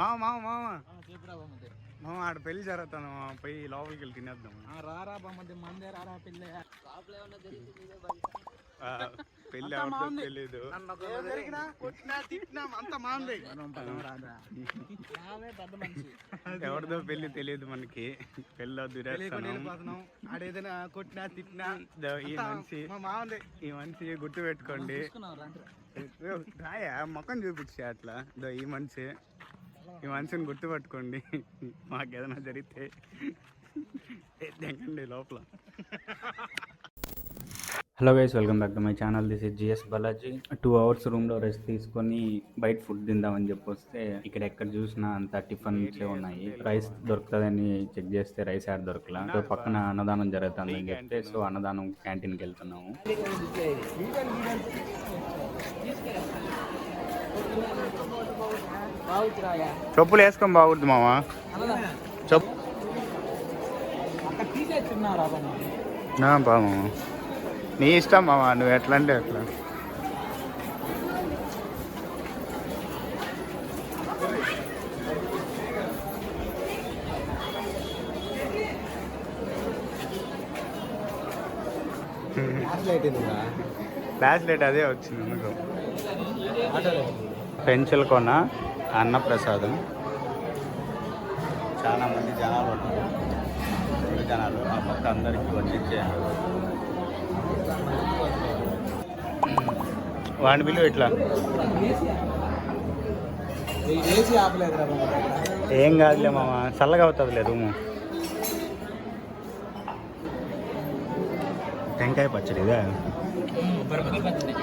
మామ ఆడ పెళ్లి జరుగుతాను పోయి లోపలికి వెళ్ళి తినేద్దాం. రారా బామ్మది మందే రారా పెళ్ళి పెళ్ళి ఎవరితో తెలీదు. ఎవరిదో పెళ్లి తెలియదు మనకి. పెళ్ళి ఆడేదైనా కొట్టినా తిట్టినా ఈ మనిషి గుర్తు పెట్టుకోండి. రాయా ముఖం చూపించే అట్లా ఈ మనిషిని గుర్తుపట్టుకోండి. మాకేదైనా జరిగితే తెగండి లోపల. Hello guys, welcome back to my channel. This is GS Balaji. 2 hours రూమ్లో రెస్ట్ తీసుకొని బయట ఫుడ్ తిందామని చెప్పి వస్తే ఇక్కడ ఎక్కడ చూసినా అంత టిఫిన్సే ఉన్నాయి. రైస్ దొరుకుతుందని చెక్ చేస్తే రైస్ యాడ్ దొరకలా. సో పక్కన అన్నదానం జరుగుతుందని చెప్తే సో అన్నదానం క్యాంటీన్కి వెళ్తున్నాము. చెప్పులు వేసుకొని బాగుంది మామా. చెప్పు బామా, నీ ఇష్టం మామా, నువ్వు ఎట్లా అంటే అట్లా. ఫ్లాష్ లైట్ అదే వచ్చింది మీకు. పెన్సిల్ కొన అన్నప్రసాదం. చాలా మంది జనాలు ఉన్నారు. జనాలు ఆ పక్క అందరికీ వడ్డించారు. వాడి బిల్లు ఇట్లా ఏం కాదులే మామ, చల్లగా అవుతుంది రూము. టెంకాయ పచ్చడి ఇదా,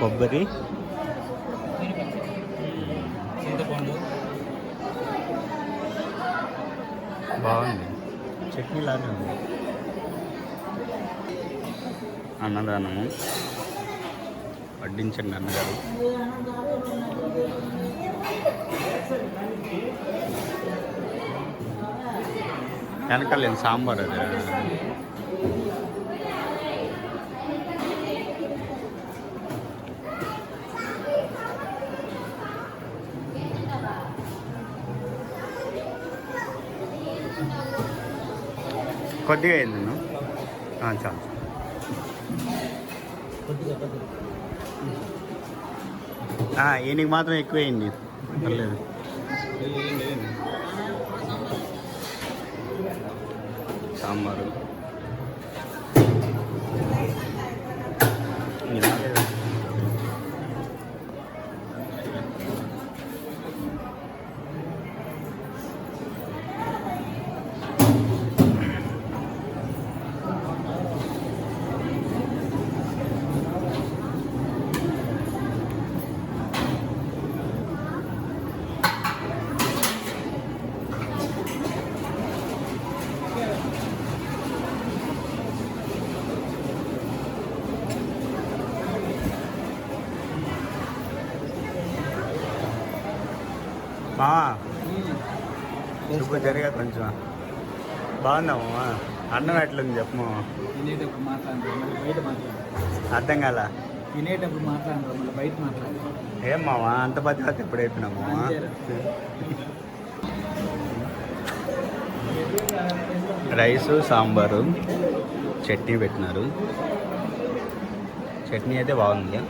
కొబ్బరి, బాగుంది. చట్నీ లాగా ఉంది. అన్నదానము వడ్డించండి అన్నగారు. వెనకాల సాంబార్ అది. కొద్దిగా అయింది చాలు. ఈయనకి మాత్రం ఎక్కువ అయింది, పర్లేదు. సాంబారు చూపు జరిగా కొంచెం బాగుందామా. అన్నం ఎట్లుంది చెప్పు. అర్థం కాల. తినేటప్పుడు మాట్లాడరు, బయట మాట్లాడరు. ఏం మావా అంత పద్ధతి ఎప్పుడు అయిపోయినాము. రైసు, సాంబారు, చట్నీ పెట్టినారు. చట్నీ అయితే బాగుంది.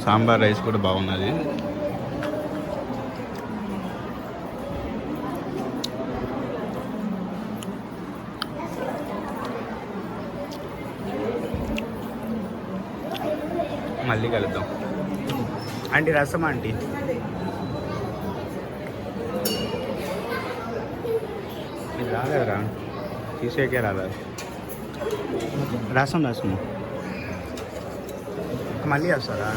సాంబార్ రైస్ కూడా బాగున్నది. మళ్ళీ కలుద్దాం. ఆంటీ రసం ఆంటీ. ఇది రాలేదురా, తీసేకే రాలేదు. రసం మళ్ళీ వస్తారా?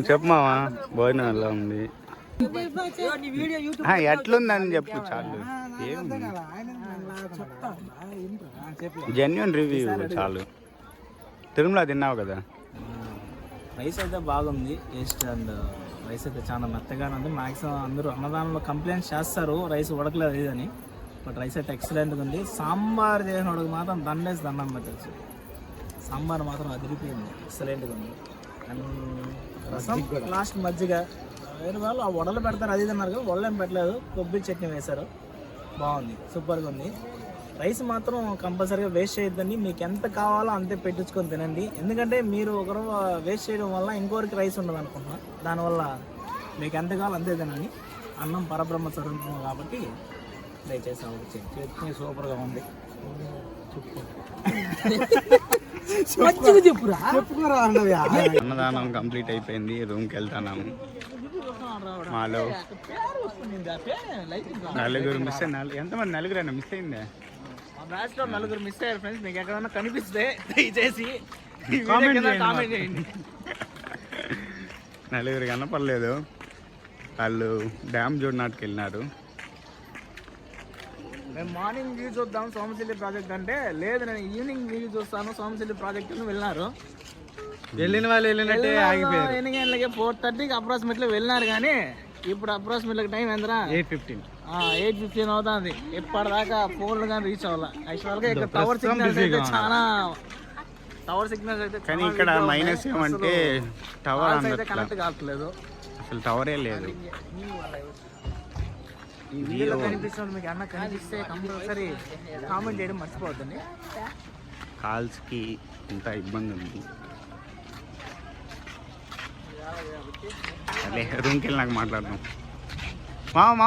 చెప్పు మావా, భోజనం ఎలా ఉంది? ఎట్లుందని చెప్పు చాలు. జెన్యున్ రివ్యూ చాలు. తిరుమల తిన్నావు కదా? రైస్ అయితే బాగుంది, టేస్ట్ అండ్ రైస్ అయితే చాలా మెత్తగానే ఉంది. మ్యాక్సిమం అందరూ అన్నదానంలో కంప్లైంట్స్ చేస్తారు రైస్ ఉడకలేదు ఇదని, బట్ రైస్ అయితే ఎక్సలెంట్గా ఉంది. సాంబార్ చేసినోడికి మాత్రం దండేసి దండం పెట్టచ్చు. సాంబార్ మాత్రం అదిరిపోయింది, ఎక్సలెంట్గా ఉంది. అండ్ రసం లాస్ట్ మజ్జిగ, వేరే వాళ్ళు ఆ వడలు పెడతారు అది తిన్నారు కదా, వడలు ఏం పెట్టలేదు, కొబ్బరి చట్నీ వేశారు, బాగుంది, సూపర్గా ఉంది. రైస్ మాత్రం కంపల్సరీగా వేస్ట్ చేయొద్దండి, మీకు ఎంత కావాలో అంతే పెట్టించుకొని తినండి. ఎందుకంటే మీరు ఒకరు వేస్ట్ చేయడం వల్ల ఇంకొకరికి రైస్ ఉండదు అనుకుంటున్నా, దానివల్ల మీకు ఎంత కావాలో అంతే తినండి. అన్నం పరబ్రహ్మ స్వరూపం కాబట్టి దయచేసి చట్నీ సూపర్గా ఉంది. అన్నదానం కంప్లీట్ అయిపోయింది, రూమ్కి వెళ్తున్నాము. మాలో నలుగురు మిస్ అయ్యి, ఎంతమంది నలుగురైనా మిస్ అయిందే? మా బ్యాచ్లో నలుగురు మిస్ అయ్యారు ఫ్రెండ్స్. మీకు ఎక్కడైనా కనిపిస్తే దయచేసి కామెంట్ చేయండి. నలుగురు కనపడలేదు, వాళ్ళు డ్యామ్ చూడనాటికి వెళ్ళినారు. మేము మార్నింగ్ వ్యూ చూద్దాం సోమశిల్లి ప్రాజెక్ట్ అంటే, లేదు నేను ఈవినింగ్ వ్యూ చూస్తాను సోమశిల్లి ప్రాజెక్ట్ అని వెళ్ళినారు. వెళ్ళిన వాళ్ళు వెళ్ళినట్టే ఆగిపోయారు. ఎన్ని గంటలకి 4:30కి అప్రాక్సిమేట్లీ వెళ్ళినారు, కానీ ఇప్పుడు అప్రాక్సిమేట్లీ టైం ఎంతరా? 8:15 అవుతుంది. ఇప్పటిదాకా ఫోన్లు కానీ రీచ్ అవ్వాలి. యాక్చువల్గా ఇక్కడ టవర్ సిగ్నల్స్ అయితే చాలా కానీ ఇక్కడ మైనస్ ఏమంటే టవర్ అయితే కనెక్ట్ కావట్లేదు, అసలు టవరే లేదు. ఈ వీడియోలో కనిపిస్తుంది, మీకు అన్న కనిపిస్తే కంపల్సరీ కామెంట్ చేయడం మర్చిపోవద్దండి. కాల్స్కి ఇంత ఇబ్బంది ఉంది. అదే రూమ్కి వెళ్ళి నాకు మాట్లాడదాం. మామ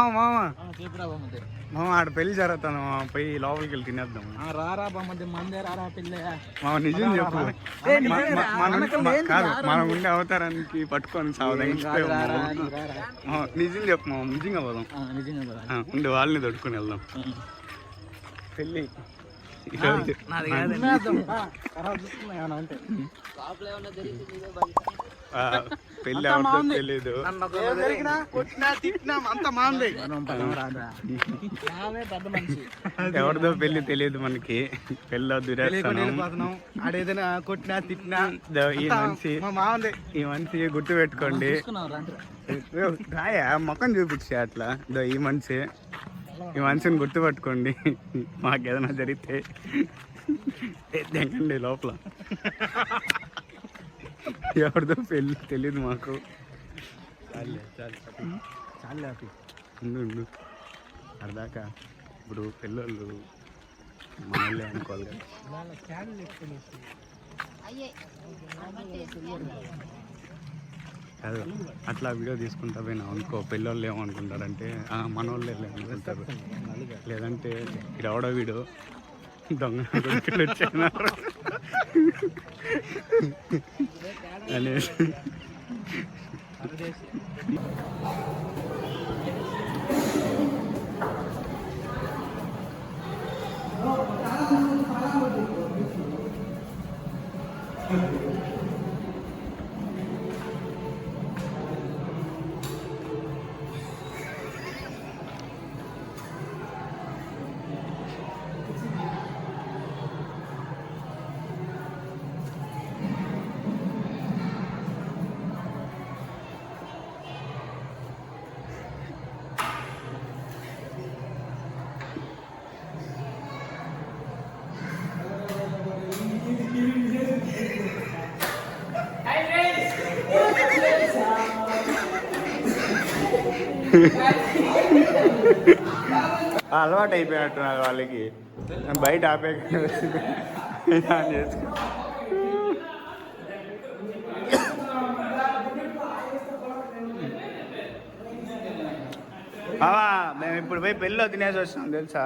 ఆడ పెళ్లి జరుగుతాను, పోయి లోపలికి వెళ్ళి తినేద్దాం. రారా బామ్మది మందే రారా పిల్లే. నిజం చెప్పు, కాదు మనం ఉండే అవతారానికి పట్టుకొని నిజం చెప్పు మామ, నిజంగా పోదాం. ఉండే వాళ్ళని తొడుకొని వెళ్దాం. పెళ్ళి పెళ్ళి ఎవరితో తెలీదు, ఎవరిదో పెళ్లి తెలియదు మనకి. పెళ్ళి దురేస్తున్నాం, ఆడేదైనా కొట్టినా తిట్టినా ఈ మనిషి గుర్తు పెట్టుకోండి. రాయా మొక్కం చూపించే అట్లా, ఈ మనిషిని గుర్తుపట్టుకోండి. మాకేదైనా జరిగితే తెగండి లోపల. ఎవరిదో పెళ్ళి తెలీదు మాకు. ఉండు అర్దాకా ఇప్పుడు పిల్లలు మనల్ని అనుకోవాలి కదా. కాదు అట్లా వీడియో తీసుకుంటా పోయినా అనుకో, పిల్లలు ఏమనుకుంటారంటే మనోళ్ళే అనుకుంటారు. లేదంటే ఇక్కడ ఎవడో వీడు దొంగ వచ్చారు అనేసి. అలవాటు అయిపోయినట్టున్నారు వాళ్ళకి, బయట ఆపే చేసుకో. మేము ఇప్పుడు పోయి పెళ్ళిలో తినేసి వస్తాం తెలుసా.